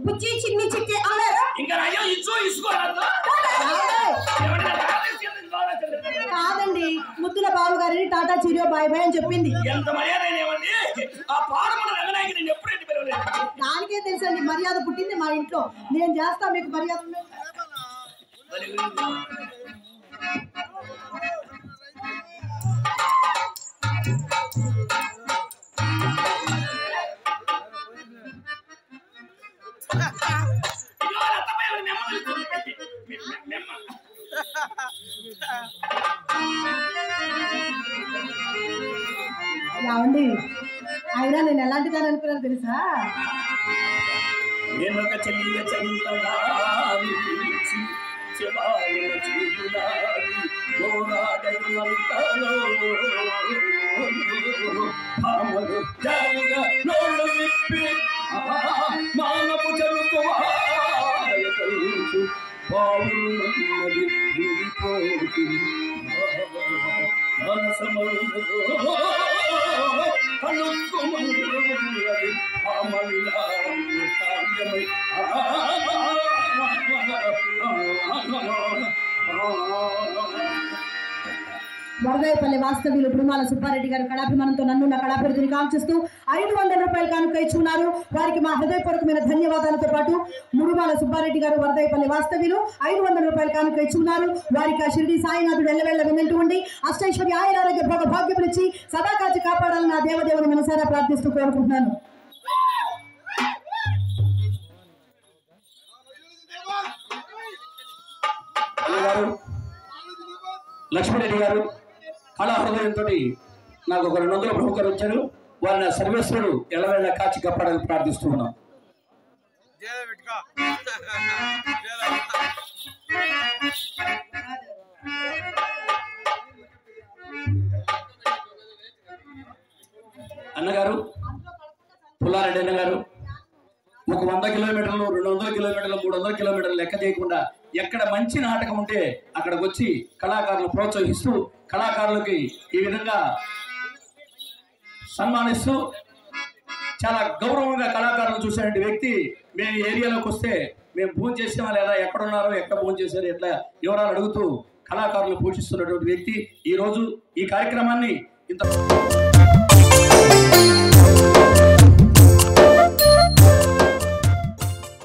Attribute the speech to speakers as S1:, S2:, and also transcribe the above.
S1: బుజ్జి చిన్ని చిట్టి కాదండి, ముద్దుల బాబు గారిని టాటా చిరియో బాయ్ బాయ్ అని చెప్పింది. దానికే తెలుసండి, మర్యాద పుట్టింది మా ఇంట్లో. నేను చేస్తా మీకు మర్యాద. ఏమండి, అయినా నేను ఎలాంటిదని అనుకున్నాను తెలుసా? వరదాయపల్లి వాస్తవ్యులు బృమాల సుబ్బారెడ్డి గారు కళాభిమానంతో నన్ను నా కళాభివృద్ధిని కాంక్షిస్తూ 500 రూపాయలు కానుక ఇచ్చున్నారు. వారికి మా హృదయపూర్వకమైన ధన్యవాదాలతో పాటు మురుమాల సుబ్బారెడ్డి గారు వరదాయపల్లి వాస్తవ్యులు 500 రూపాయలు కానుక ఇచ్చున్నారు. వారికి ఆ షిరిడి సాయినాథుడు ఎల్లవెళ్ళ విన్నట్టు ఉండి అష్టైశ్వర్య ఆయురారోగ్య భోగ భాగ్యములు ఇచ్చి సదా కాచి కాపాడాలని నా దేవదేవుని మనసారా ప్రార్థిస్తూ కోరుకుంటున్నాను.
S2: లక్ష్మీరెడ్డి గారు కళా హృదయంతో నాకు ఒక 200 బహుకరించారు. వారిని సర్వేశ్వరుడు ఎల్లవేళ కాచి కాపాడాలని ప్రార్థిస్తూ ఉన్నాం. అన్నగారు పుల్లారెడ్డి అన్నగారు ఒక 100 కిలోమీటర్లు 200 కిలోమీటర్లు 300 కిలోమీటర్లు లెక్క చేయకుండా ఎక్కడ మంచి నాటకం ఉంటే అక్కడికి వచ్చి కళాకారులు ప్రోత్సహిస్తూ కళాకారులకి ఈ విధంగా సన్మానిస్తూ చాలా గౌరవంగా కళాకారులు చూసేటువంటి వ్యక్తి. మేము ఏరియాలోకి వస్తే మేము భోజనం చేసామా లేదా, ఎక్కడున్నారో ఎక్కడ భోజనం చేశారు ఎట్లా వివరాలు అడుగుతూ కళాకారులు పోషిస్తున్నటువంటి వ్యక్తి. ఈరోజు ఈ కార్యక్రమాన్ని ఇంత